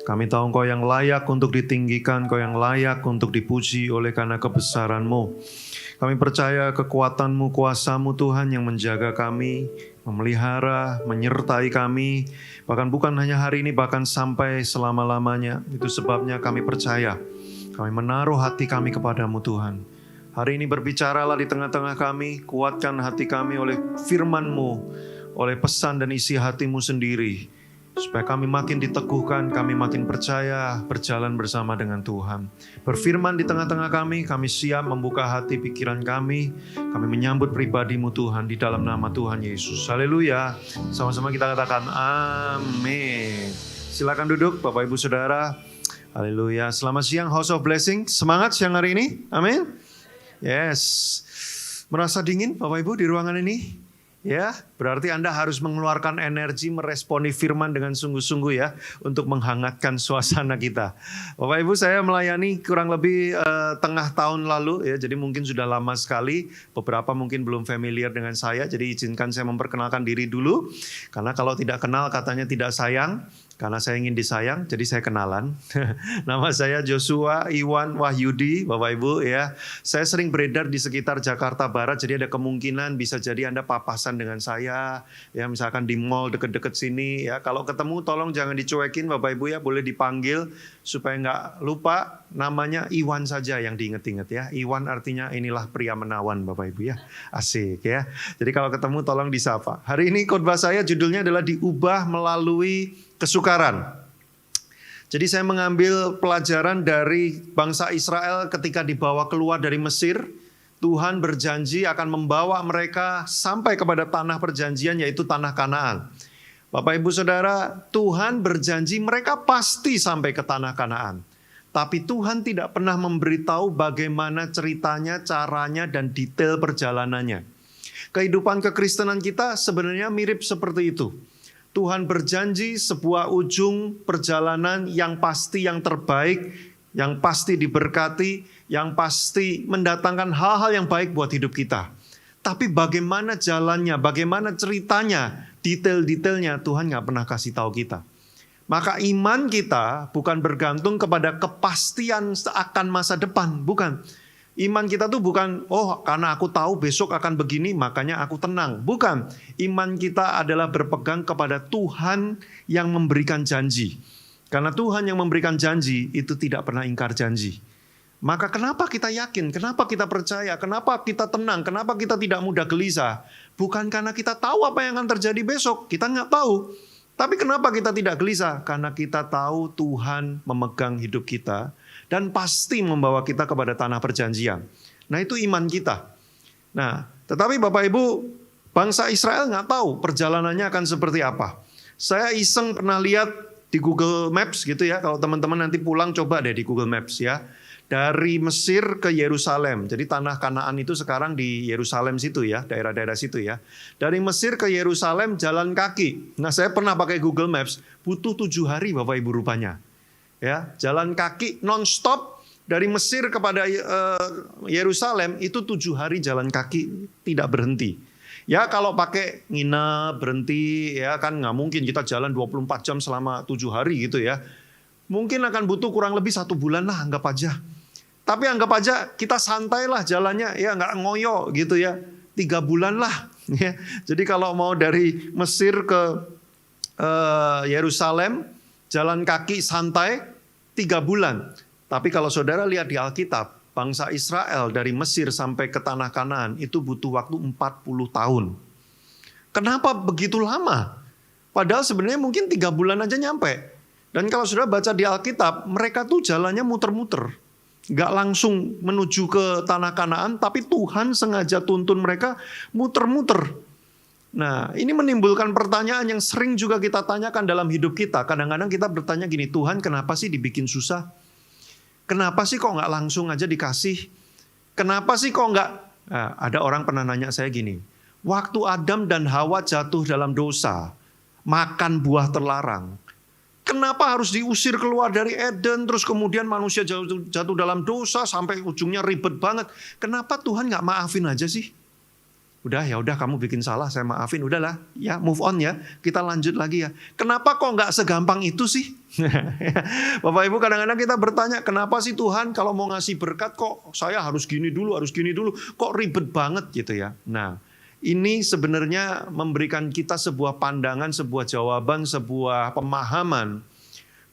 Kami tahu Engkau yang layak untuk ditinggikan, Engkau yang layak untuk dipuji oleh karena kebesaran-Mu. Kami percaya kekuatan-Mu, kuasa-Mu Tuhan yang menjaga kami, memelihara, menyertai kami, bahkan bukan hanya hari ini, bahkan sampai selama-lamanya. Itu sebabnya kami percaya, kami menaruh hati kami kepadamu Tuhan. Hari ini berbicaralah di tengah-tengah kami, kuatkan hati kami oleh firman-Mu, oleh pesan dan isi hati-Mu sendiri, supaya kami makin diteguhkan, kami makin percaya berjalan bersama dengan Tuhan. Berfirman di tengah-tengah kami siap membuka hati pikiran kami menyambut pribadi-Mu Tuhan di dalam nama Tuhan Yesus. Haleluya. Sama-sama kita katakan amin. Silakan duduk Bapak Ibu Saudara. Haleluya. Selamat siang House of Blessing. Semangat siang hari ini. Amin. Yes. Merasa dingin Bapak Ibu di ruangan ini? Ya, berarti Anda harus mengeluarkan energi meresponi firman dengan sungguh-sungguh ya, untuk menghangatkan suasana kita. Bapak Ibu, saya melayani kurang lebih tengah tahun lalu ya, jadi mungkin sudah lama sekali. Beberapa mungkin belum familiar dengan saya, jadi izinkan saya memperkenalkan diri dulu. Karena kalau tidak kenal katanya tidak sayang. Karena saya ingin disayang, jadi saya kenalan. Nama saya Joshua Iwan Wahyudi, Bapak Ibu ya. Saya sering beredar di sekitar Jakarta Barat, jadi ada kemungkinan bisa jadi Anda papasan dengan saya. Ya, misalkan di mall deket-deket sini ya. Kalau ketemu tolong jangan dicuekin Bapak Ibu ya, boleh dipanggil supaya nggak lupa. Namanya Iwan saja yang diinget-inget ya. Iwan artinya inilah pria menawan Bapak Ibu ya. Asik ya. Jadi kalau ketemu tolong disapa. Hari ini khotbah saya judulnya adalah diubah melalui kesukaran. Jadi saya mengambil pelajaran dari bangsa Israel ketika dibawa keluar dari Mesir. Tuhan berjanji akan membawa mereka sampai kepada tanah perjanjian, yaitu tanah Kanaan. Bapak Ibu Saudara, Tuhan berjanji mereka pasti sampai ke tanah Kanaan. Tapi Tuhan tidak pernah memberitahu bagaimana ceritanya, caranya, dan detail perjalanannya. Kehidupan kekristenan kita sebenarnya mirip seperti itu. Tuhan berjanji sebuah ujung perjalanan yang pasti, yang terbaik, yang pasti diberkati, yang pasti mendatangkan hal-hal yang baik buat hidup kita. Tapi bagaimana jalannya, bagaimana ceritanya, detail-detailnya Tuhan gak pernah kasih tahu kita. Maka iman kita bukan bergantung kepada kepastian akan masa depan, bukan. Iman kita tuh bukan, oh karena aku tahu besok akan begini makanya aku tenang. Bukan, iman kita adalah berpegang kepada Tuhan yang memberikan janji. Karena Tuhan yang memberikan janji itu tidak pernah ingkar janji. Maka kenapa kita yakin, kenapa kita percaya, kenapa kita tenang, kenapa kita tidak mudah gelisah? Bukan karena kita tahu apa yang akan terjadi besok, kita nggak tahu. Tapi kenapa kita tidak gelisah? Karena kita tahu Tuhan memegang hidup kita dan pasti membawa kita kepada tanah perjanjian. Nah itu iman kita. Nah tetapi Bapak Ibu, bangsa Israel nggak tahu perjalanannya akan seperti apa. Saya iseng pernah lihat di Google Maps gitu ya. Kalau teman-teman nanti pulang coba deh di Google Maps ya. Dari Mesir ke Yerusalem. Jadi tanah Kanaan itu sekarang di Yerusalem situ ya, daerah-daerah situ ya. Dari Mesir ke Yerusalem jalan kaki. Nah saya pernah pakai Google Maps, butuh 7 hari Bapak Ibu rupanya. Ya, jalan kaki non-stop dari Mesir kepada Yerusalem itu 7 hari jalan kaki tidak berhenti. Ya kalau pakai nginep berhenti ya kan nggak mungkin kita jalan 24 jam selama 7 hari gitu ya. Mungkin akan butuh kurang lebih 1 bulan lah anggap aja. Tapi anggap aja kita santai lah jalannya ya nggak ngoyo gitu ya. 3 bulan lah. Ya. Jadi kalau mau dari Mesir ke Yerusalem jalan kaki santai 3 bulan. Tapi kalau saudara lihat di Alkitab, bangsa Israel dari Mesir sampai ke tanah Kanaan itu butuh waktu 40 tahun. Kenapa begitu lama? Padahal sebenarnya mungkin 3 bulan aja nyampe. Dan kalau saudara baca di Alkitab, mereka tuh jalannya muter-muter. Gak langsung menuju ke tanah Kanaan, tapi Tuhan sengaja tuntun mereka muter-muter. Nah, ini menimbulkan pertanyaan yang sering juga kita tanyakan dalam hidup kita. Kadang-kadang kita bertanya gini, Tuhan kenapa sih dibikin susah? Kenapa sih kok gak langsung aja dikasih? Kenapa sih kok gak... Nah, ada orang pernah nanya saya gini, waktu Adam dan Hawa jatuh dalam dosa, makan buah terlarang, kenapa harus diusir keluar dari Eden, terus kemudian manusia jatuh dalam dosa, sampai ujungnya ribet banget. Kenapa Tuhan gak maafin aja sih? Udah ya udah kamu bikin salah, saya maafin, udahlah ya move on ya, kita lanjut lagi ya. Kenapa kok nggak segampang itu sih? Bapak Ibu kadang-kadang kita bertanya, kenapa sih Tuhan kalau mau ngasih berkat kok saya harus gini dulu, kok ribet banget gitu ya. Nah ini sebenarnya memberikan kita sebuah pandangan, sebuah jawaban, sebuah pemahaman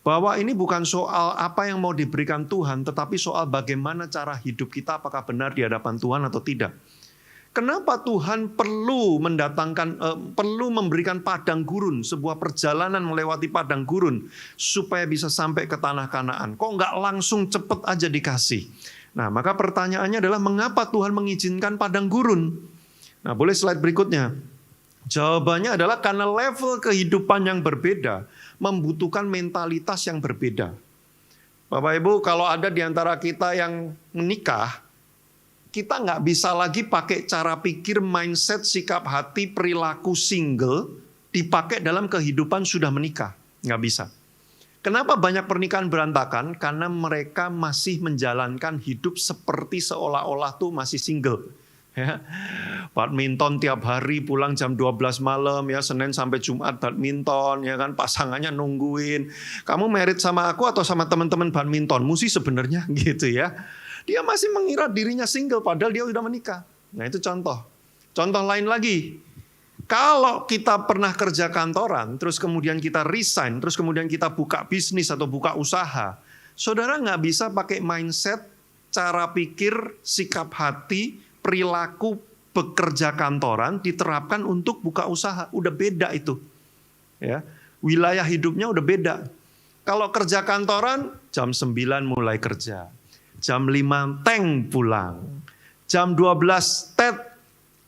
bahwa ini bukan soal apa yang mau diberikan Tuhan, tetapi soal bagaimana cara hidup kita, apakah benar di hadapan Tuhan atau tidak. Kenapa Tuhan perlu memberikan padang gurun, sebuah perjalanan melewati padang gurun supaya bisa sampai ke tanah Kanaan? Kok nggak langsung cepet aja dikasih? Nah, maka pertanyaannya adalah mengapa Tuhan mengizinkan padang gurun? Nah, boleh slide berikutnya. Jawabannya adalah karena level kehidupan yang berbeda membutuhkan mentalitas yang berbeda. Bapak Ibu, kalau ada di antara kita yang menikah, kita nggak bisa lagi pakai cara pikir, mindset, sikap hati, perilaku single dipakai dalam kehidupan sudah menikah. Nggak bisa. Kenapa banyak pernikahan berantakan? Karena mereka masih menjalankan hidup seperti seolah-olah tuh masih single. Ya. Badminton tiap hari, pulang jam 12 malam, ya Senin sampai Jumat badminton, ya kan pasangannya nungguin. Kamu married sama aku atau sama teman-teman badmintonmu sih sebenarnya gitu ya. Dia masih mengira dirinya single padahal dia sudah menikah. Nah itu contoh. Contoh lain lagi. Kalau kita pernah kerja kantoran, terus kemudian kita resign, terus kemudian kita buka bisnis atau buka usaha. Saudara nggak bisa pakai mindset, cara pikir, sikap hati, perilaku bekerja kantoran diterapkan untuk buka usaha. Udah beda itu. Ya, wilayah hidupnya udah beda. Kalau kerja kantoran, jam 9 mulai kerja. Jam 5 teng pulang. Jam 12 tet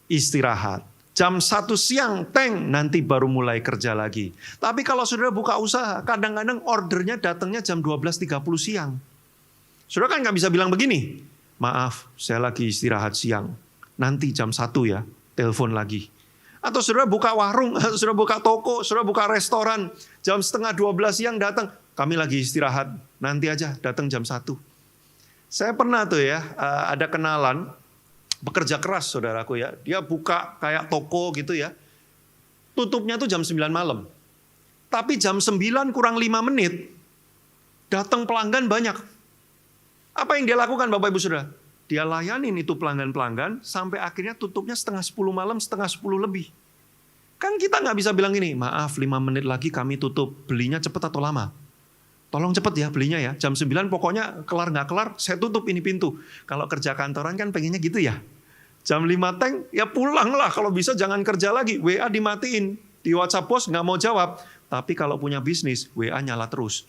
istirahat. Jam 1 siang teng nanti baru mulai kerja lagi. Tapi kalau saudara buka usaha, kadang-kadang ordernya datangnya jam 12.30 siang. Saudara kan nggak bisa bilang begini, maaf saya lagi istirahat siang. Nanti jam 1 ya, telepon lagi. Atau saudara buka warung, atau saudara buka toko, saudara buka restoran. Jam setengah 12 siang datang, kami lagi istirahat. Nanti aja datang jam 1. Saya pernah tuh ya, ada kenalan, bekerja keras saudaraku ya. Dia buka kayak toko gitu ya. Tutupnya tuh jam 9 malam. Tapi jam 9 kurang 5 menit, datang pelanggan banyak. Apa yang dia lakukan Bapak Ibu Saudara? Dia layanin itu pelanggan-pelanggan, sampai akhirnya tutupnya setengah 10 malam, setengah 10 lebih. Kan kita nggak bisa bilang gini, maaf 5 menit lagi kami tutup, belinya cepet atau lama? Tolong cepet ya belinya ya, jam 9 pokoknya kelar nggak kelar, saya tutup ini pintu. Kalau kerja kantoran kan pengennya gitu ya. Jam 5 teng, ya pulang lah kalau bisa jangan kerja lagi. WA dimatiin, di WhatsApp bos nggak mau jawab. Tapi kalau punya bisnis, WA nyala terus.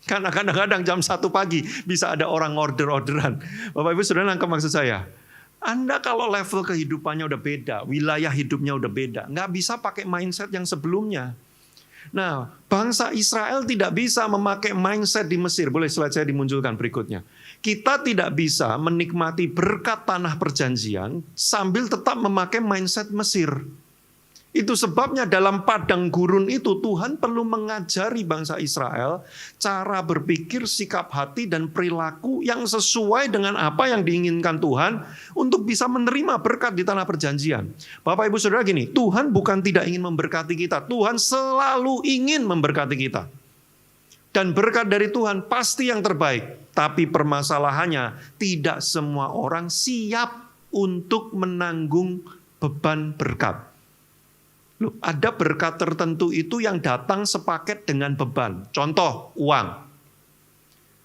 Karena kadang-kadang jam 1 pagi bisa ada orang order-orderan. Bapak Ibu Saudara nangkep maksud saya? Anda kalau level kehidupannya udah beda, wilayah hidupnya udah beda, nggak bisa pakai mindset yang sebelumnya. Nah, bangsa Israel tidak bisa memakai mindset di Mesir. Boleh slide saya dimunculkan berikutnya. Kita tidak bisa menikmati berkat tanah perjanjian sambil tetap memakai mindset Mesir. Itu sebabnya dalam padang gurun itu Tuhan perlu mengajari bangsa Israel cara berpikir, sikap hati, dan perilaku yang sesuai dengan apa yang diinginkan Tuhan untuk bisa menerima berkat di tanah perjanjian. Bapak Ibu Saudara gini, Tuhan bukan tidak ingin memberkati kita, Tuhan selalu ingin memberkati kita. Dan berkat dari Tuhan pasti yang terbaik. Tapi permasalahannya tidak semua orang siap untuk menanggung beban berkat. Loh, ada berkat tertentu itu yang datang sepaket dengan beban. Contoh, uang.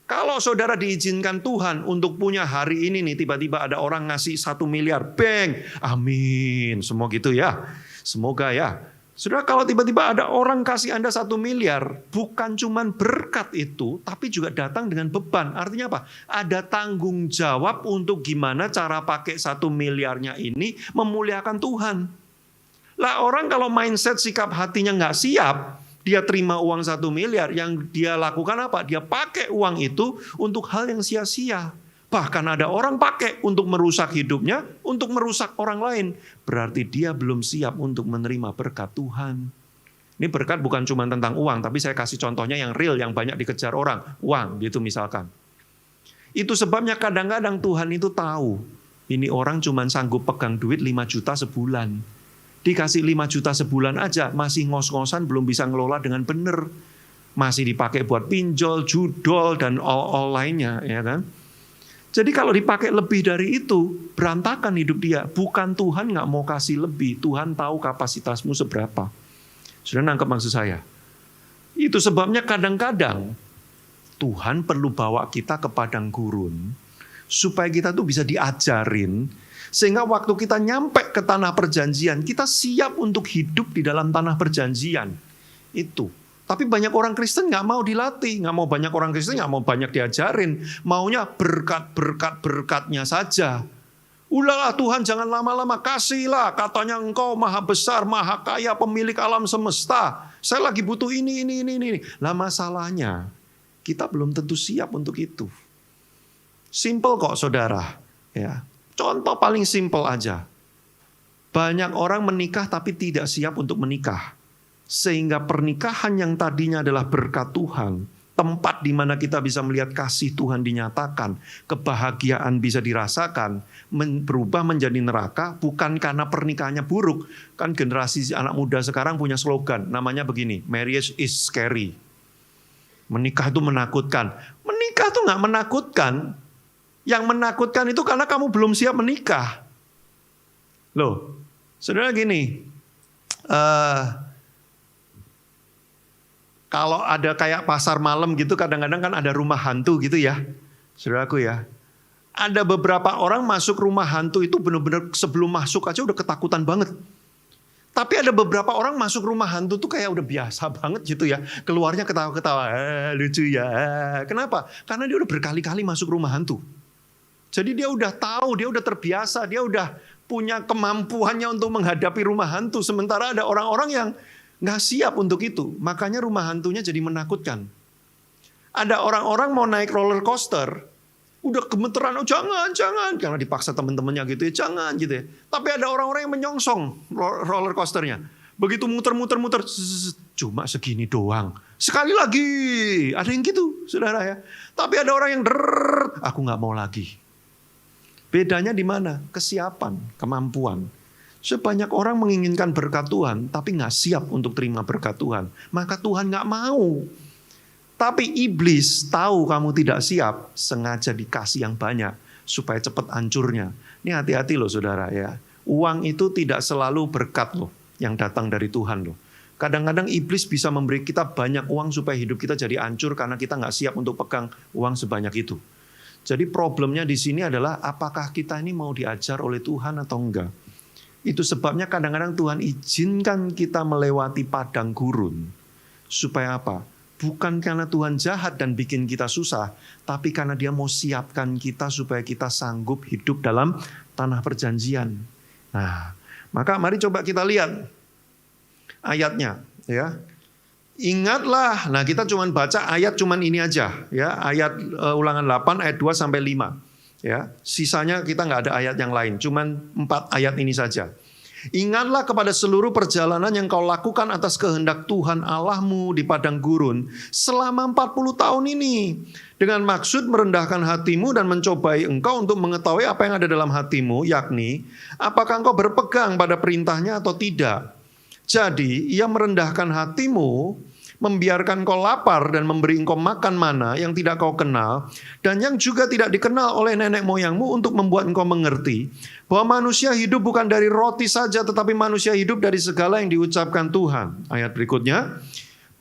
Kalau saudara diizinkan Tuhan untuk punya hari ini nih, tiba-tiba ada orang ngasih 1 miliar. Bang, amin. Semua gitu ya. Semoga ya. Saudara, kalau tiba-tiba ada orang kasih Anda 1 miliar, bukan cuman berkat itu, tapi juga datang dengan beban. Artinya apa? Ada tanggung jawab untuk gimana cara pakai 1 miliarnya ini memuliakan Tuhan. Lah orang kalau mindset sikap hatinya nggak siap, dia terima uang 1 miliar, yang dia lakukan apa? Dia pakai uang itu untuk hal yang sia-sia. Bahkan ada orang pakai untuk merusak hidupnya, untuk merusak orang lain. Berarti dia belum siap untuk menerima berkat Tuhan. Ini berkat bukan cuma tentang uang, tapi saya kasih contohnya yang real, yang banyak dikejar orang. Uang gitu misalkan. Itu sebabnya kadang-kadang Tuhan itu tahu. Ini orang cuma sanggup pegang duit 5 juta sebulan. Dikasih 5 juta sebulan aja, masih ngos-ngosan, belum bisa ngelola dengan benar. Masih dipakai buat pinjol, judol, dan all lainnya, ya kan? Jadi kalau dipakai lebih dari itu, berantakan hidup dia. Bukan Tuhan nggak mau kasih lebih, Tuhan tahu kapasitasmu seberapa. Sudah nangkep maksud saya? Itu sebabnya kadang-kadang Tuhan perlu bawa kita ke padang gurun, supaya kita tuh bisa diajarin, sehingga waktu kita nyampe ke tanah perjanjian, kita siap untuk hidup di dalam tanah perjanjian. Itu. Tapi banyak orang Kristen nggak mau dilatih, nggak mau banyak orang Kristen nggak mau banyak diajarin, maunya berkat-berkatnya saja. Udahlah Tuhan jangan lama-lama, kasihlah, katanya engkau maha besar, maha kaya, pemilik alam semesta. Saya lagi butuh ini. Lah masalahnya, kita belum tentu siap untuk itu. Simple kok saudara. Ya. Contoh paling simple aja. Banyak orang menikah tapi tidak siap untuk menikah. Sehingga pernikahan yang tadinya adalah berkat Tuhan, tempat di mana kita bisa melihat kasih Tuhan dinyatakan, kebahagiaan bisa dirasakan, berubah menjadi neraka bukan karena pernikahannya buruk. Kan generasi anak muda sekarang punya slogan, namanya begini, marriage is scary. Menikah itu menakutkan. Menikah itu nggak menakutkan. Yang menakutkan itu karena kamu belum siap menikah. Loh, saudara gini, kalau ada kayak pasar malam gitu, kadang-kadang kan ada rumah hantu gitu ya, saudaraku ya. Ada beberapa orang masuk rumah hantu itu benar-benar sebelum masuk aja udah ketakutan banget. Tapi ada beberapa orang masuk rumah hantu tuh kayak udah biasa banget gitu ya. Keluarnya ketawa-ketawa, lucu ya. Kenapa? Karena dia udah berkali-kali masuk rumah hantu. Jadi dia udah tahu, dia udah terbiasa, dia udah punya kemampuannya untuk menghadapi rumah hantu. Sementara ada orang-orang yang nggak siap untuk itu. Makanya rumah hantunya jadi menakutkan. Ada orang-orang mau naik roller coaster, udah gemeteran, oh jangan, karena dipaksa teman-temannya gitu ya, jangan gitu ya. Tapi ada orang-orang yang menyongsong roller coasternya. Begitu muter-muter, cuma segini doang. Sekali lagi, ada yang gitu, saudara ya. Tapi ada orang yang aku nggak mau lagi. Bedanya di mana? Kesiapan, kemampuan. Sebanyak orang menginginkan berkat Tuhan, tapi nggak siap untuk terima berkat Tuhan. Maka Tuhan nggak mau. Tapi iblis tahu kamu tidak siap, sengaja dikasih yang banyak, supaya cepat hancurnya. Ini hati-hati loh saudara ya. Uang itu tidak selalu berkat loh, yang datang dari Tuhan loh. Kadang-kadang iblis bisa memberi kita banyak uang supaya hidup kita jadi hancur, karena kita nggak siap untuk pegang uang sebanyak itu. Jadi problemnya di sini adalah apakah kita ini mau diajar oleh Tuhan atau enggak. Itu sebabnya kadang-kadang Tuhan izinkan kita melewati padang gurun. Supaya apa? Bukan karena Tuhan jahat dan bikin kita susah, tapi karena Dia mau siapkan kita supaya kita sanggup hidup dalam tanah perjanjian. Nah, maka mari coba kita lihat ayatnya, ya. Ingatlah, nah kita cuma baca ayat cuman ini aja, ya, ayat Ulangan 8 ayat 2 sampai 5. Ya, sisanya kita nggak ada ayat yang lain, cuman 4 ayat ini saja. Ingatlah kepada seluruh perjalanan yang kau lakukan atas kehendak Tuhan Allahmu di padang gurun selama 40 tahun ini. Dengan maksud merendahkan hatimu dan mencobai engkau untuk mengetahui apa yang ada dalam hatimu, yakni apakah engkau berpegang pada perintahnya atau tidak. Jadi ia merendahkan hatimu, membiarkan kau lapar dan memberi engkau makan mana yang tidak kau kenal dan yang juga tidak dikenal oleh nenek moyangmu, untuk membuat engkau mengerti bahwa manusia hidup bukan dari roti saja, tetapi manusia hidup dari segala yang diucapkan Tuhan. Ayat berikutnya,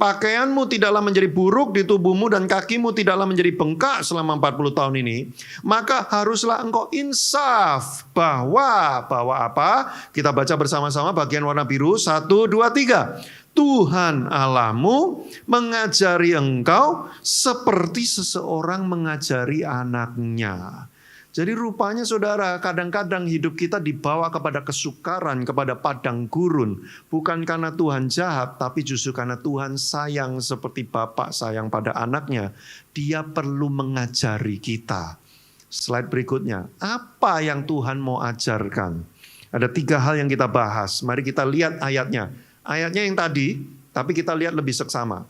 pakaianmu tidaklah menjadi buruk di tubuhmu dan kakimu tidaklah menjadi bengkak selama 40 tahun ini. Maka haruslah engkau insaf bahwa apa? Kita baca bersama-sama bagian warna biru. 1, 2, 3. Tuhan Allahmu mengajari engkau seperti seseorang mengajari anaknya. Jadi rupanya saudara, kadang-kadang hidup kita dibawa kepada kesukaran, kepada padang gurun. Bukan karena Tuhan jahat, tapi justru karena Tuhan sayang seperti Bapak sayang pada anaknya. Dia perlu mengajari kita. Slide berikutnya, apa yang Tuhan mau ajarkan? Ada 3 hal yang kita bahas. Mari kita lihat ayatnya. Ayatnya yang tadi, tapi kita lihat lebih seksama.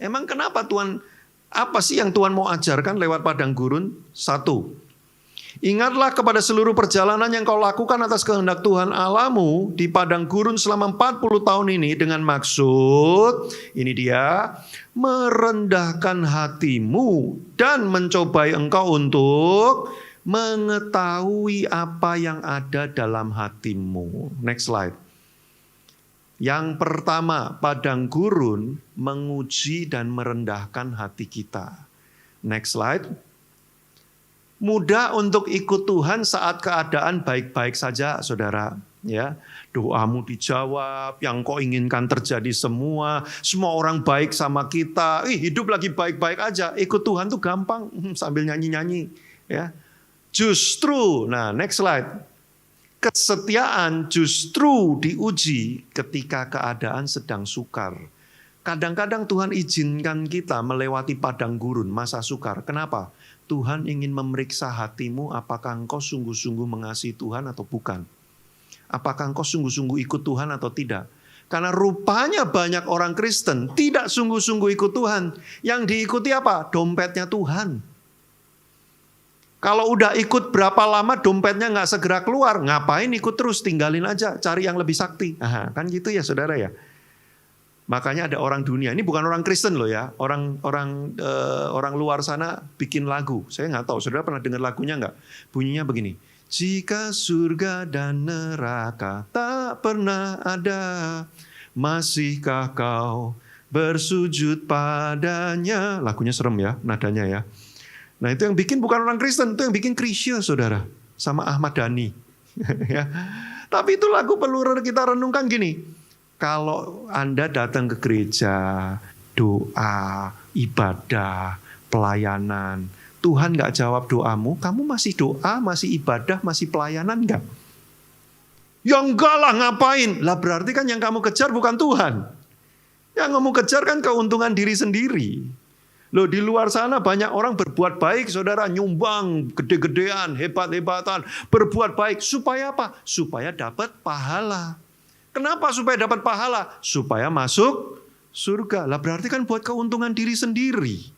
Emang kenapa Tuhan, apa sih yang Tuhan mau ajarkan lewat padang gurun? 1, Ingatlah kepada seluruh perjalanan yang kau lakukan atas kehendak Tuhan Allahmu di padang gurun selama 40 tahun ini dengan maksud, ini dia, merendahkan hatimu dan mencobai engkau untuk mengetahui apa yang ada dalam hatimu. Next slide. Yang pertama, padang gurun menguji dan merendahkan hati kita. Next slide. Mudah untuk ikut Tuhan saat keadaan baik-baik saja, saudara. Ya, doamu dijawab, yang kau inginkan terjadi semua orang baik sama kita. Hidup lagi baik-baik aja, ikut Tuhan tuh gampang sambil nyanyi-nyanyi. Ya, justru, nah next slide. Kesetiaan justru diuji ketika keadaan sedang sukar. Kadang-kadang Tuhan izinkan kita melewati padang gurun, masa sukar. Kenapa? Tuhan ingin memeriksa hatimu, apakah engkau sungguh-sungguh mengasihi Tuhan atau bukan. Apakah engkau sungguh-sungguh ikut Tuhan atau tidak. Karena rupanya banyak orang Kristen tidak sungguh-sungguh ikut Tuhan. Yang diikuti apa? Dompetnya Tuhan. Kalau udah ikut berapa lama dompetnya nggak segera keluar, ngapain ikut terus, tinggalin aja, cari yang lebih sakti. Kan gitu ya saudara ya. Makanya ada orang dunia, ini bukan orang Kristen loh ya, orang luar sana bikin lagu. Saya nggak tahu, saudara pernah dengar lagunya nggak? Bunyinya begini. Jika surga dan neraka tak pernah ada, masihkah kau bersujud padanya? Lagunya serem ya, nadanya ya. Nah itu yang bikin bukan orang Kristen, itu yang bikin Krisya saudara, sama Ahmad Dhani. Ya. Tapi itu lagu perlu kita renungkan gini. Kalau Anda datang ke gereja, doa, ibadah, pelayanan, Tuhan gak jawab doamu, kamu masih doa, masih ibadah, masih pelayanan gak? Ya enggak lah, ngapain? Lah berarti kan yang kamu kejar bukan Tuhan. Yang kamu kejar kan keuntungan diri sendiri. Loh di luar sana banyak orang berbuat baik, saudara, nyumbang gede-gedean, hebat-hebatan, berbuat baik. Supaya apa? Supaya dapat pahala. Kenapa supaya dapat pahala? Supaya masuk surga. Lah berarti kan buat keuntungan diri sendiri.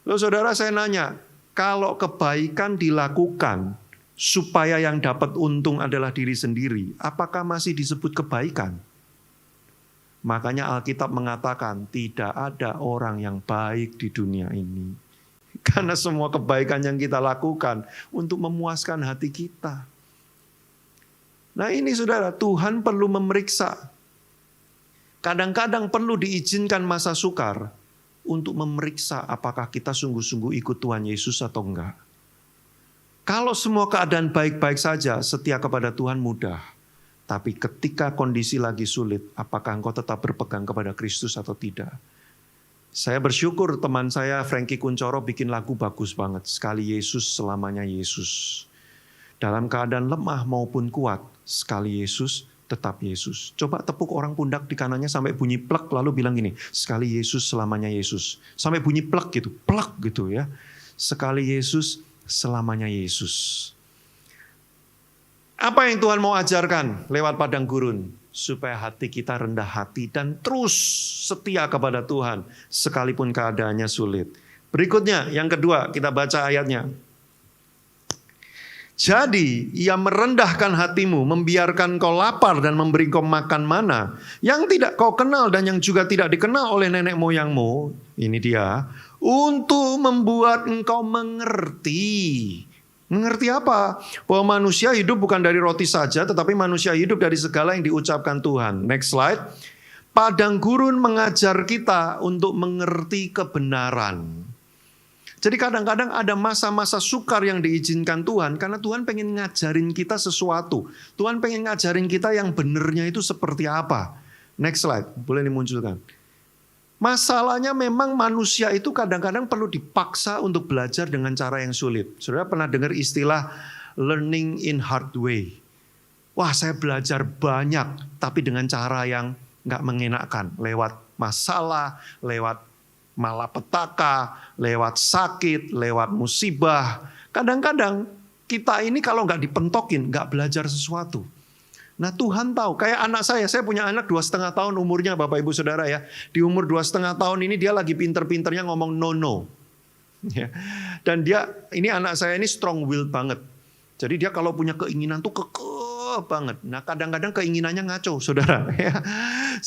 Loh saudara, saya nanya, kalau kebaikan dilakukan supaya yang dapat untung adalah diri sendiri, apakah masih disebut kebaikan? Makanya Alkitab mengatakan tidak ada orang yang baik di dunia ini. Karena semua kebaikan yang kita lakukan untuk memuaskan hati kita. Nah ini saudara, Tuhan perlu memeriksa. Kadang-kadang perlu diizinkan masa sukar untuk memeriksa apakah kita sungguh-sungguh ikut Tuhan Yesus atau enggak. Kalau semua keadaan baik-baik saja, setia kepada Tuhan mudah. Tapi ketika kondisi lagi sulit, apakah engkau tetap berpegang kepada Kristus atau tidak? Saya bersyukur teman saya Frankie Kuncoro bikin lagu bagus banget. Sekali Yesus, selamanya Yesus. Dalam keadaan lemah maupun kuat, sekali Yesus, tetap Yesus. Coba tepuk orang pundak di kanannya sampai bunyi plek, lalu bilang gini, sekali Yesus, selamanya Yesus. Sampai bunyi plek gitu ya. Sekali Yesus, selamanya Yesus. Apa yang Tuhan mau ajarkan lewat padang gurun? Supaya hati kita rendah hati dan terus setia kepada Tuhan, sekalipun keadaannya sulit. Berikutnya, yang kedua, kita baca ayatnya. Jadi ia merendahkan hatimu, membiarkan kau lapar dan memberi kau makan mana yang tidak kau kenal dan yang juga tidak dikenal oleh nenek moyangmu. Ini dia, untuk membuat engkau mengerti. Mengerti apa? Bahwa manusia hidup bukan dari roti saja, tetapi manusia hidup dari segala yang diucapkan Tuhan. Next slide. Padang gurun mengajar kita untuk mengerti kebenaran. Jadi kadang-kadang ada masa-masa sukar yang diizinkan Tuhan karena Tuhan pengen ngajarin kita sesuatu. Tuhan pengen ngajarin kita yang benernya itu seperti apa. Next slide, boleh dimunculkan. Masalahnya memang manusia itu kadang-kadang perlu dipaksa untuk belajar dengan cara yang sulit. Saudara pernah dengar istilah learning in hard way? Wah, saya belajar banyak tapi dengan cara yang gak mengenakan. Lewat masalah, lewat malapetaka, lewat sakit, lewat musibah. Kadang-kadang kita ini kalau nggak dipentokin, nggak belajar sesuatu. Nah Tuhan tahu, kayak anak saya punya anak 2,5 tahun umurnya Bapak Ibu Saudara ya. Di umur 2,5 tahun ini dia lagi pinter-pinternya ngomong no. Ya. Dan ini anak saya ini strong willed banget. Jadi dia kalau punya keinginan tuh kekeh banget. Nah kadang-kadang keinginannya ngaco, saudara.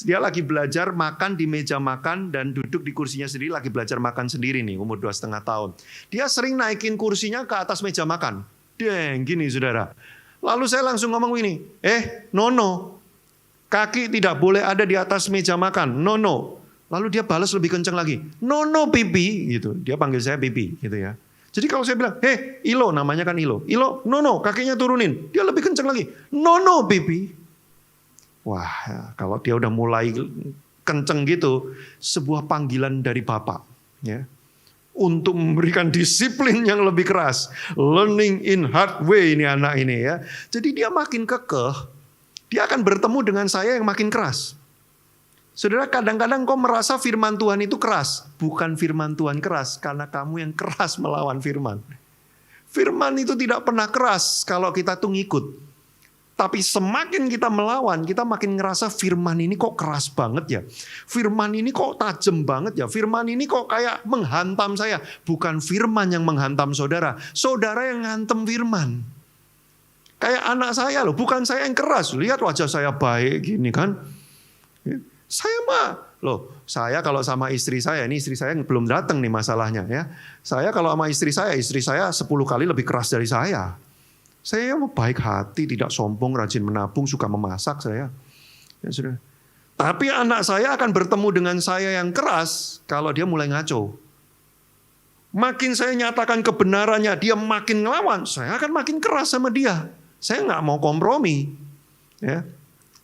Dia lagi belajar makan di meja makan dan duduk di kursinya sendiri, lagi belajar makan sendiri nih, umur 2,5 tahun. Dia sering naikin kursinya ke atas meja makan. Deng, gini saudara. Lalu saya langsung ngomong gini, Nono, kaki tidak boleh ada di atas meja makan, Nono. Lalu dia balas lebih kencang lagi, Nono pipi, gitu. Dia panggil saya pipi, gitu ya. Jadi kalau saya bilang, Ilo, namanya kan Ilo. Ilo, Nono, kakinya turunin. Dia lebih kencang lagi, Nono pipi. Wah, kalau dia udah mulai kenceng gitu, sebuah panggilan dari Bapak, ya, untuk memberikan disiplin yang lebih keras. Learning in hard way ini anak ini ya. Jadi dia makin kekeh, dia akan bertemu dengan saya yang makin keras. Saudara, kadang-kadang kau merasa firman Tuhan itu keras. Bukan firman Tuhan keras, karena kamu yang keras melawan firman. Firman itu tidak pernah keras kalau kita tuh ngikut. Tapi semakin kita melawan, kita makin ngerasa firman ini kok keras banget ya. Firman ini kok tajam banget ya. Firman ini kok kayak menghantam saya. Bukan firman yang menghantam saudara. Saudara yang ngantem firman. Kayak anak saya loh, bukan saya yang keras. Lihat wajah saya baik gini kan. Saya saya kalau sama istri saya, ini istri saya belum datang nih masalahnya ya. Saya kalau sama istri saya 10 kali lebih keras dari saya. Saya baik hati, tidak sombong, rajin menabung, suka memasak saya. Ya, sudah. Tapi anak saya akan bertemu dengan saya yang keras kalau dia mulai ngaco. Makin saya nyatakan kebenarannya, dia makin ngelawan, saya akan makin keras sama dia. Saya nggak mau kompromi. Ya.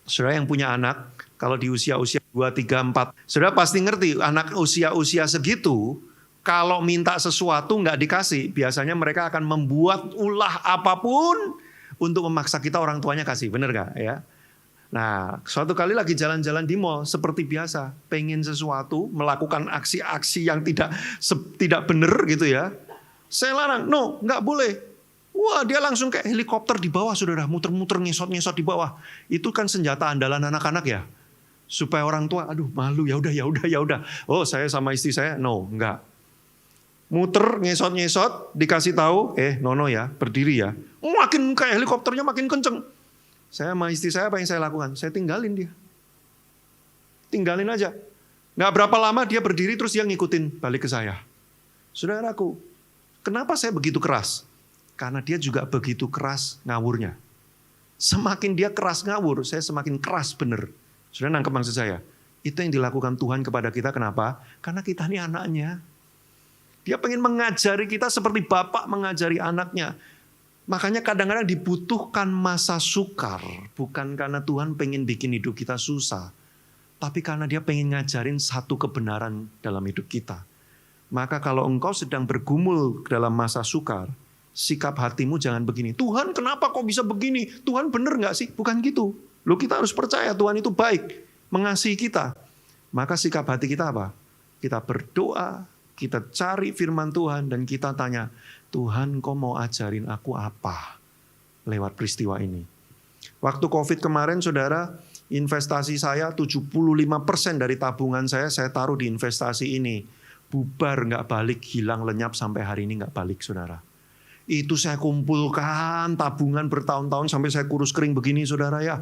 Saudara yang punya anak, kalau di usia-usia 2, 3, 4, saudara pasti ngerti anak usia-usia segitu, kalau minta sesuatu nggak dikasih, biasanya mereka akan membuat ulah apapun untuk memaksa kita orang tuanya kasih, bener gak ya? Nah, suatu kali lagi jalan-jalan di mall, seperti biasa, pengen sesuatu, melakukan aksi-aksi yang tidak bener gitu ya. Saya larang, no, nggak boleh. Wah, dia langsung kayak helikopter di bawah, saudara, muter-muter, ngesot-ngesot di bawah. Itu kan senjata andalan anak-anak ya. Supaya orang tua, aduh malu, ya udah. Oh, saya sama istri saya, no, enggak. Muter, ngesot-ngesot, dikasih tahu, Nono ya, berdiri ya. Makin kayak helikopternya makin kenceng. Saya sama istri saya, apa yang saya lakukan? Saya tinggalin dia. Tinggalin aja. Nggak berapa lama dia berdiri, terus dia ngikutin balik ke saya. Saudaraku, kenapa saya begitu keras? Karena dia juga begitu keras ngawurnya. Semakin dia keras ngawur, saya semakin keras bener. Sudah nangkep maksud saya? Itu yang dilakukan Tuhan kepada kita, kenapa? Karena kita ini anaknya. Dia pengen mengajari kita seperti bapak mengajari anaknya. Makanya kadang-kadang dibutuhkan masa sukar. Bukan karena Tuhan pengen bikin hidup kita susah. Tapi karena dia pengen ngajarin satu kebenaran dalam hidup kita. Maka kalau engkau sedang bergumul dalam masa sukar, sikap hatimu jangan begini. Tuhan kenapa kok bisa begini? Tuhan bener gak sih? Bukan gitu. Loh, kita harus percaya Tuhan itu baik, mengasihi kita. Maka sikap hati kita apa? Kita berdoa, kita cari firman Tuhan, dan kita tanya, Tuhan kau mau ajarin aku apa lewat peristiwa ini? Waktu COVID kemarin, saudara, investasi saya 75% dari tabungan saya taruh di investasi ini. Bubar, gak balik, hilang lenyap sampai hari ini gak balik, saudara. Itu saya kumpulkan tabungan bertahun-tahun sampai saya kurus kering begini, saudara ya.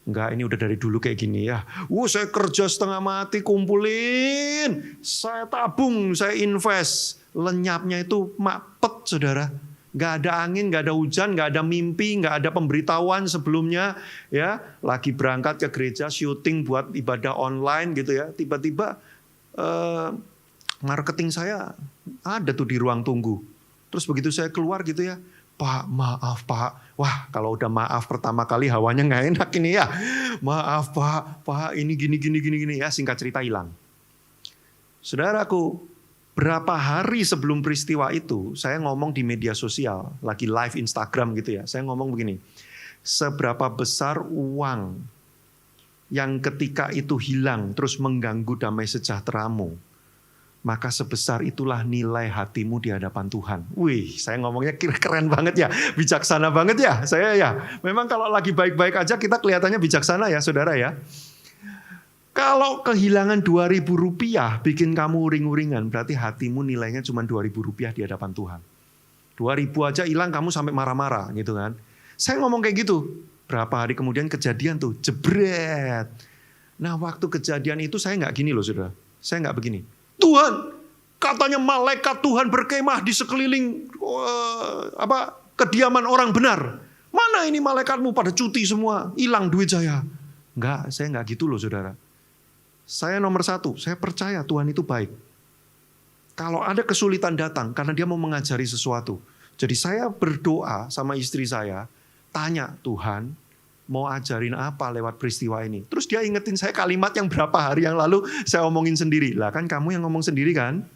Enggak, ini udah dari dulu kayak gini ya. Saya kerja setengah mati kumpulin. Saya tabung, saya invest. Lenyapnya itu mapet, saudara. Enggak ada angin, enggak ada hujan, enggak ada mimpi, enggak ada pemberitahuan sebelumnya. Ya, lagi berangkat ke gereja, syuting buat ibadah online gitu ya. Tiba-tiba marketing saya ada tuh di ruang tunggu. Terus begitu saya keluar gitu ya, Pak, maaf Pak. Wah, kalau udah maaf pertama kali hawanya nggak enak ini ya. Maaf Pak, ini gini ya, singkat cerita hilang. Saudaraku, berapa hari sebelum peristiwa itu, saya ngomong di media sosial, lagi live Instagram gitu ya. Saya ngomong begini, seberapa besar uang yang ketika itu hilang terus mengganggu damai sejahteramu, maka sebesar itulah nilai hatimu di hadapan Tuhan. Wih, saya ngomongnya keren banget ya, bijaksana banget ya. Saya ya, memang kalau lagi baik-baik aja kita kelihatannya bijaksana ya, saudara ya. Kalau kehilangan 2.000 rupiah bikin kamu uring-uringan, berarti hatimu nilainya cuma 2.000 rupiah di hadapan Tuhan. 2.000 aja hilang kamu sampai marah-marah gitu kan. Saya ngomong kayak gitu. Berapa hari kemudian kejadian tuh, jebret. Nah waktu kejadian itu saya nggak gini loh saudara. Saya nggak begini. Tuhan, katanya malaikat Tuhan berkemah di sekeliling kediaman orang benar. Mana ini malaikatmu pada cuti semua, hilang duit saya. Enggak, saya nggak gitu loh saudara. Saya nomor satu, saya percaya Tuhan itu baik. Kalau ada kesulitan datang karena dia mau mengajari sesuatu. Jadi saya berdoa sama istri saya, tanya Tuhan mau ajarin apa lewat peristiwa ini. Terus dia ingetin saya kalimat yang berapa hari yang lalu saya omongin sendiri. Lah kan kamu yang ngomong sendiri kan.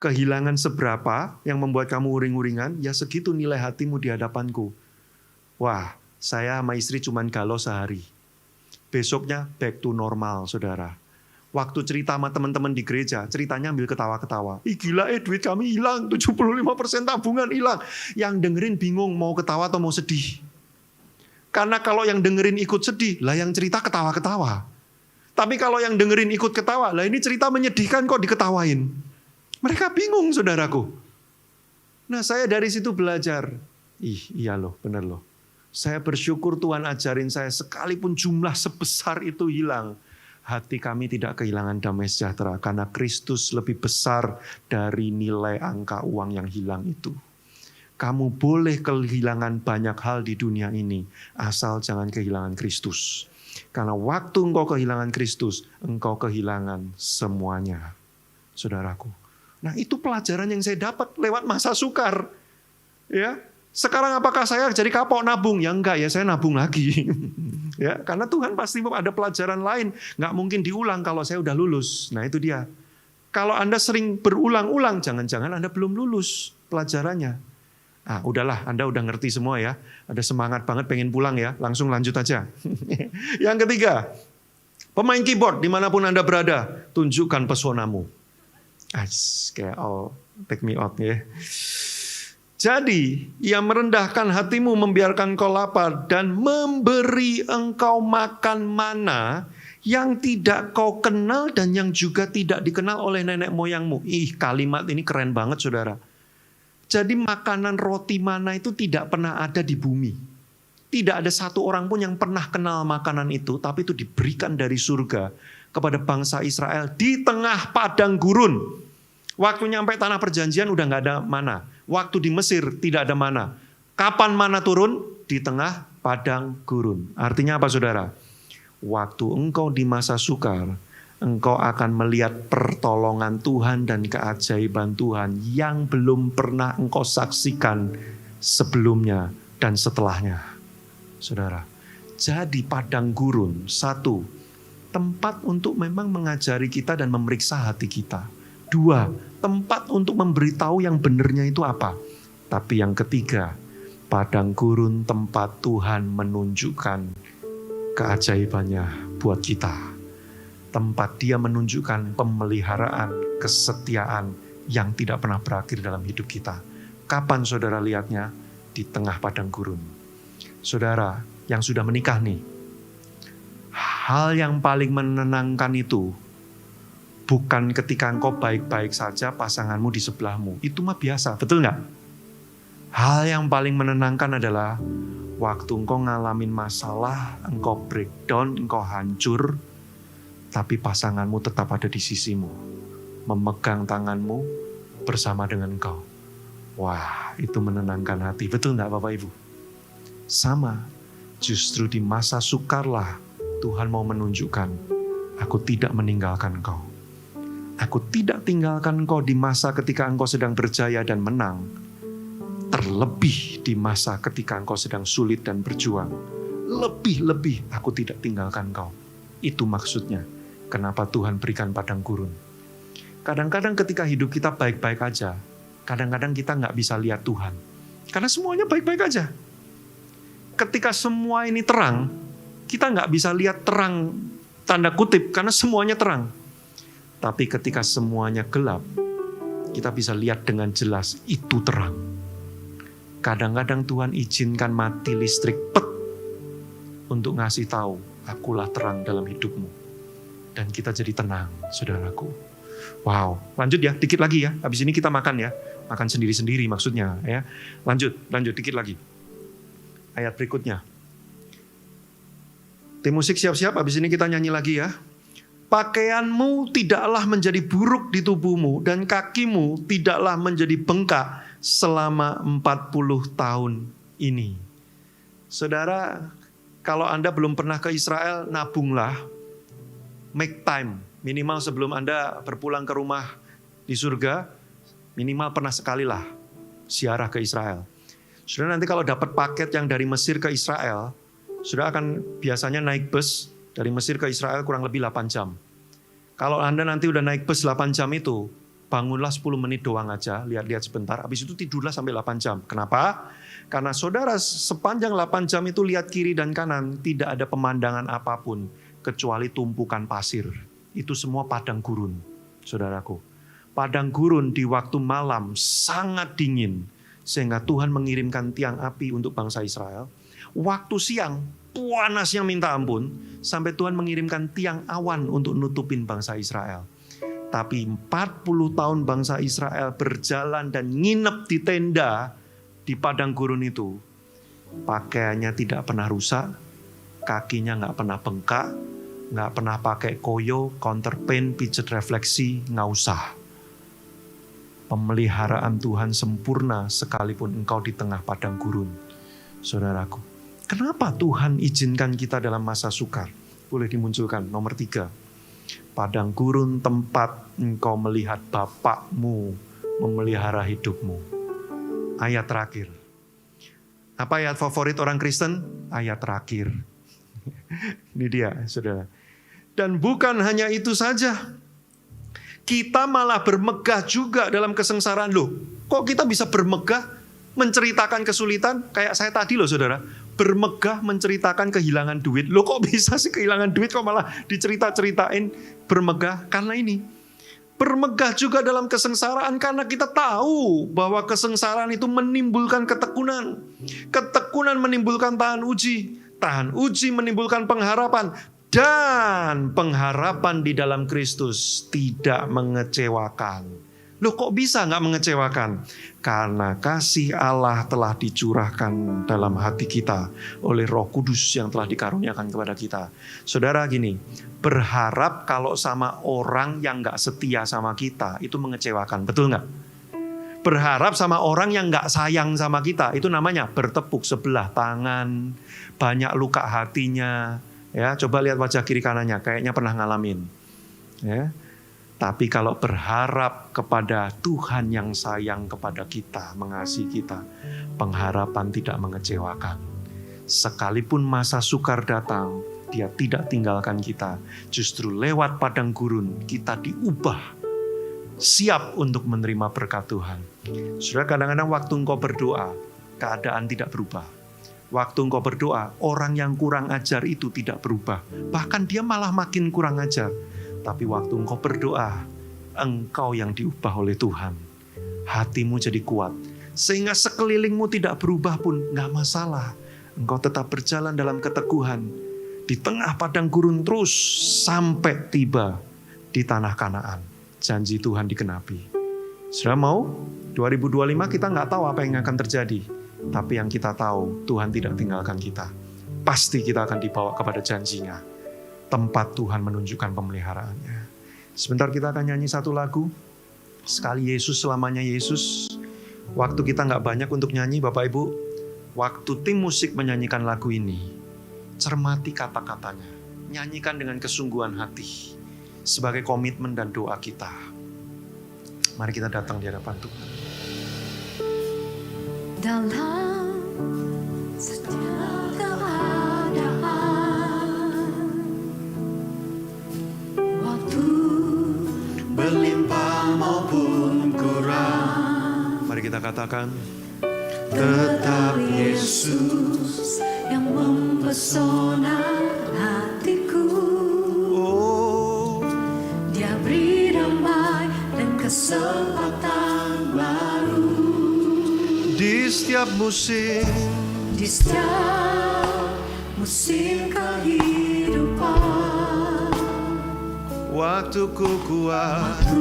Kehilangan seberapa yang membuat kamu uring-uringan, ya segitu nilai hatimu di hadapanku. Wah, saya sama istri cuman galau sehari. Besoknya back to normal saudara. Waktu cerita sama teman-teman di gereja, ceritanya ambil ketawa-ketawa. Ih gila duit kami hilang, 75% tabungan hilang. Yang dengerin bingung mau ketawa atau mau sedih. Karena kalau yang dengerin ikut sedih, lah yang cerita ketawa-ketawa. Tapi kalau yang dengerin ikut ketawa, lah ini cerita menyedihkan kok diketawain. Mereka bingung saudaraku. Nah saya dari situ belajar. Iya loh, benar loh. Saya bersyukur Tuhan ajarin saya sekalipun jumlah sebesar itu hilang. Hati kami tidak kehilangan damai sejahtera karena Kristus lebih besar dari nilai angka uang yang hilang itu. Kamu boleh kehilangan banyak hal di dunia ini, asal jangan kehilangan Kristus. Karena waktu engkau kehilangan Kristus, engkau kehilangan semuanya, saudaraku. Nah itu pelajaran yang saya dapat lewat masa sukar. Ya, sekarang apakah saya jadi kapok nabung? Ya enggak ya, saya nabung lagi. Ya, karena Tuhan pasti ada pelajaran lain, nggak mungkin diulang kalau saya udah lulus. Nah itu dia. Kalau Anda sering berulang-ulang, jangan-jangan Anda belum lulus pelajarannya. Ah, udahlah, Anda udah ngerti semua ya. Ada semangat banget pengen pulang ya, langsung lanjut aja. Yang ketiga, pemain keyboard dimanapun Anda berada, tunjukkan pesonamu. Kayak take me out ya. Jadi, ia merendahkan hatimu, membiarkan kau lapar, dan memberi engkau makan mana yang tidak kau kenal dan yang juga tidak dikenal oleh nenek moyangmu. Kalimat ini keren banget saudara. Jadi makanan roti mana itu tidak pernah ada di bumi. Tidak ada satu orang pun yang pernah kenal makanan itu, tapi itu diberikan dari surga kepada bangsa Israel di tengah padang gurun. Waktu nyampe tanah perjanjian udah gak ada mana. Waktu di Mesir tidak ada mana. Kapan mana turun? Di tengah padang gurun. Artinya apa saudara? Waktu engkau di masa sukar, engkau akan melihat pertolongan Tuhan dan keajaiban Tuhan yang belum pernah engkau saksikan sebelumnya dan setelahnya. Saudara, jadi padang gurun, satu, tempat untuk memang mengajari kita dan memeriksa hati kita. Dua, tempat untuk memberitahu yang benernya itu apa. Tapi yang ketiga, padang gurun tempat Tuhan menunjukkan keajaibannya buat kita. Tempat dia menunjukkan pemeliharaan, kesetiaan yang tidak pernah berakhir dalam hidup kita. Kapan saudara lihatnya? Di tengah padang gurun. Saudara yang sudah menikah nih, hal yang paling menenangkan itu bukan ketika engkau baik-baik saja pasanganmu di sebelahmu. Itu mah biasa, betul nggak? Hal yang paling menenangkan adalah waktu engkau ngalamin masalah, engkau breakdown, engkau hancur, tapi pasanganmu tetap ada di sisimu, memegang tanganmu bersama dengan engkau. Wah, itu menenangkan hati, betul nggak Bapak Ibu? Sama, justru di masa sukarlah Tuhan mau menunjukkan, aku tidak meninggalkan engkau. Aku tidak tinggalkan engkau di masa ketika engkau sedang berjaya dan menang. Terlebih di masa ketika engkau sedang sulit dan berjuang. Lebih-lebih aku tidak tinggalkan engkau. Itu maksudnya. Kenapa Tuhan berikan padang gurun. Kadang-kadang ketika hidup kita baik-baik aja. Kadang-kadang kita nggak bisa lihat Tuhan. Karena semuanya baik-baik aja. Ketika semua ini terang, kita nggak bisa lihat terang tanda kutip. Karena semuanya terang. Tapi ketika semuanya gelap, kita bisa lihat dengan jelas itu terang. Kadang-kadang Tuhan izinkan mati listrik untuk ngasih tahu, akulah terang dalam hidupmu. Dan kita jadi tenang, saudaraku. Wow, lanjut ya, dikit lagi ya. Habis ini kita makan ya. Makan sendiri-sendiri maksudnya ya. Lanjut dikit lagi. Ayat berikutnya. Tim musik siap-siap, habis ini kita nyanyi lagi ya. Pakaianmu tidaklah menjadi buruk di tubuhmu dan kakimu tidaklah menjadi bengkak selama 40 tahun ini. Saudara, kalau Anda belum pernah ke Israel, nabunglah. Make time. Minimal sebelum Anda berpulang ke rumah di surga, minimal pernah sekali lah ziarah ke Israel. Saudara, nanti kalau dapat paket yang dari Mesir ke Israel, saudara akan biasanya naik bus dari Mesir ke Israel kurang lebih 8 jam. Kalau Anda nanti udah naik bus 8 jam itu, bangunlah 10 menit doang aja, lihat-lihat sebentar, habis itu tidurlah sampai 8 jam. Kenapa? Karena saudara sepanjang 8 jam itu lihat kiri dan kanan, tidak ada pemandangan apapun, kecuali tumpukan pasir. Itu semua padang gurun, saudaraku. Padang gurun di waktu malam sangat dingin, sehingga Tuhan mengirimkan tiang api untuk bangsa Israel. Waktu siang, panasnya minta ampun, sampai Tuhan mengirimkan tiang awan untuk nutupin bangsa Israel. Tapi 40 tahun bangsa Israel berjalan dan nginep di tenda di padang gurun itu. Pakaiannya tidak pernah rusak, kakinya nggak pernah bengkak, nggak pernah pakai koyo, counterpaint, pijet refleksi, nggak usah. Pemeliharaan Tuhan sempurna sekalipun engkau di tengah padang gurun. Saudaraku. Kenapa Tuhan izinkan kita dalam masa sukar? Boleh dimunculkan nomor 3. Padang gurun tempat engkau melihat Bapakmu memelihara hidupmu. Ayat terakhir. Apa ayat favorit orang Kristen? Ayat terakhir. Ini dia, saudara. Dan bukan hanya itu saja. Kita malah bermegah juga dalam kesengsaraan. Loh, kok kita bisa bermegah menceritakan kesulitan? Kayak saya tadi loh, saudara. Bermegah menceritakan kehilangan duit. Loh, kok bisa sih kehilangan duit kok malah dicerita-ceritain bermegah? Karena ini. Bermegah juga dalam kesengsaraan karena kita tahu bahwa kesengsaraan itu menimbulkan ketekunan. Ketekunan menimbulkan tahan uji. Tahan uji menimbulkan pengharapan. Dan pengharapan di dalam Kristus tidak mengecewakan. Loh, kok bisa gak mengecewakan? Karena kasih Allah telah dicurahkan dalam hati kita oleh Roh Kudus yang telah dikaruniakan kepada kita. Saudara, gini, berharap kalau sama orang yang gak setia sama kita, itu mengecewakan, betul gak? Berharap sama orang yang gak sayang sama kita, itu namanya bertepuk sebelah tangan, banyak luka hatinya. Ya, coba lihat wajah kiri kanannya, kayaknya pernah ngalamin. Ya. Tapi kalau berharap kepada Tuhan yang sayang kepada kita, mengasihi kita, pengharapan tidak mengecewakan. Sekalipun masa sukar datang, Dia tidak tinggalkan kita. Justru lewat padang gurun, kita diubah, siap untuk menerima berkat Tuhan. Saudara, kadang-kadang waktu engkau berdoa, keadaan tidak berubah. Waktu engkau berdoa, orang yang kurang ajar itu tidak berubah. Bahkan dia malah makin kurang ajar. Tapi waktu engkau berdoa, engkau yang diubah oleh Tuhan. Hatimu jadi kuat. Sehingga sekelilingmu tidak berubah pun gak masalah. Engkau tetap berjalan dalam keteguhan. Di tengah padang gurun terus sampai tiba di tanah Kanaan. Janji Tuhan dikenapi. Sudah mau? 2025 kita gak tahu apa yang akan terjadi. Tapi yang kita tahu, Tuhan tidak tinggalkan kita. Pasti kita akan dibawa kepada janjinya. Tempat Tuhan menunjukkan pemeliharaannya. Sebentar kita akan nyanyi satu lagu. Sekali Yesus, selamanya Yesus. Waktu kita gak banyak untuk nyanyi, Bapak Ibu. Waktu tim musik menyanyikan lagu ini, cermati kata-katanya. Nyanyikan dengan kesungguhan hati. Sebagai komitmen dan doa kita. Mari kita datang di hadapan Tuhan. Dalam setiap keadaan, waktu berlimpah maupun kurang. Mari kita katakan, tetap Yesus yang mempesona hatiku. Oh, Dia beri damai dan kesempatan baru. Di setiap musim, Di setiap musim kehidupan, Waktuku kuat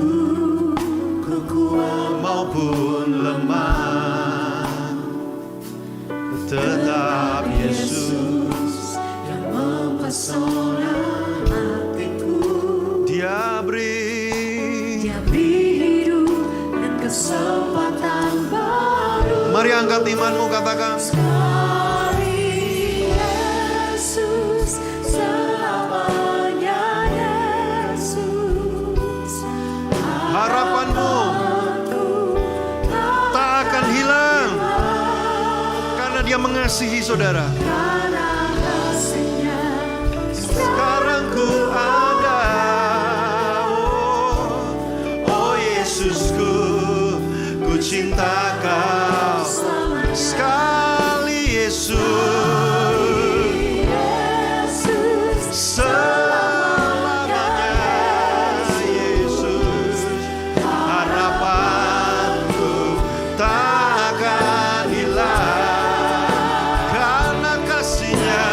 maupun lemah, tetap Yesus yang mempesona hatiku. Dia beri hidup dan kesempatan baru. Mari angkat imanmu, katakan Sekali Yesus, selamanya Yesus. harapanmu tak akan hilang karena Dia mengasihi saudara. Karena kasih-Nya Sekarang ku ada, oh Yesusku, ku cinta Kau sekali Yesus, selamanya Yesus. Harapanku tak akan hilang karena kasih-Nya.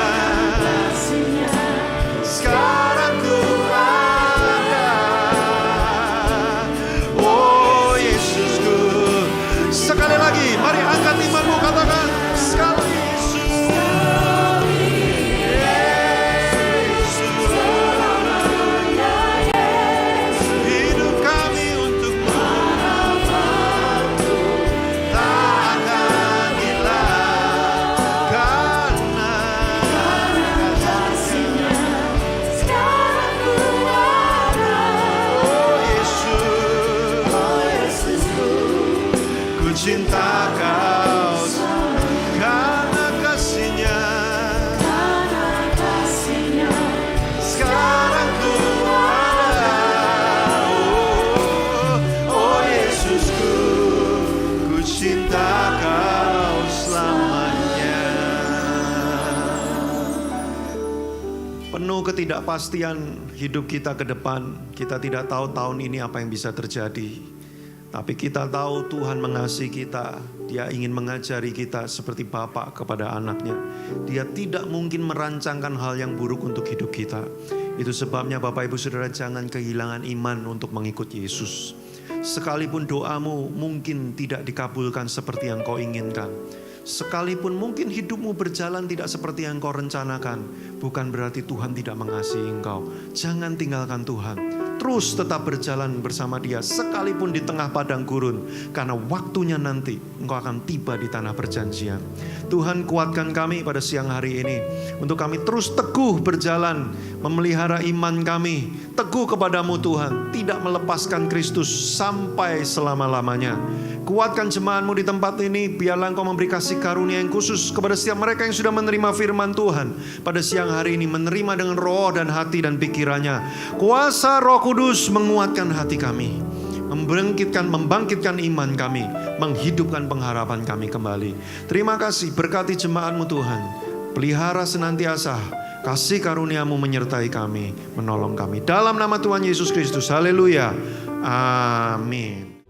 Sekarang ku ada, oh Yesusku. Sekali lagi, mari angkat imanmu, katakan sekali Yesus. Hidup kami untukmu, tak akan hilang karena kasih-Nya. Oh Yesus, ku cinta Kau karena kasih-Nya. Sekarang ku ada, oh Yesusku, ku cinta Kau selamanya. Penuh ketidakpastian hidup kita ke depan. Kita tidak tahu tahun ini apa yang bisa terjadi. Tapi kita tahu Tuhan mengasihi kita. Dia ingin mengajari kita seperti Bapa kepada anaknya. Dia tidak mungkin merancangkan hal yang buruk untuk hidup kita. Itu sebabnya Bapak Ibu Saudara jangan kehilangan iman untuk mengikut Yesus. Sekalipun doamu mungkin tidak dikabulkan seperti yang kau inginkan. Sekalipun mungkin hidupmu berjalan tidak seperti yang kau rencanakan, bukan berarti Tuhan tidak mengasihi engkau. Jangan tinggalkan Tuhan. Terus tetap berjalan bersama Dia sekalipun di tengah padang gurun, karena waktunya nanti engkau akan tiba di tanah perjanjian. Tuhan kuatkan kami pada siang hari ini untuk kami terus teguh berjalan memelihara iman kami, teguh kepadamu Tuhan, tidak melepaskan Kristus sampai selama-lamanya. Kuatkan jemaatmu di tempat ini, biarlah Engkau memberi kasih karunia yang khusus kepada setiap mereka yang sudah menerima firman Tuhan pada siang hari ini, menerima dengan roh dan hati dan pikirannya. Kuasa Roh Kudus menguatkan hati kami, membangkitkan iman kami, menghidupkan pengharapan kami kembali. Terima kasih, berkati jemaatmu Tuhan, pelihara senantiasa kasih karuniamu menyertai kami, menolong kami. Dalam nama Tuhan Yesus Kristus, haleluya, amin.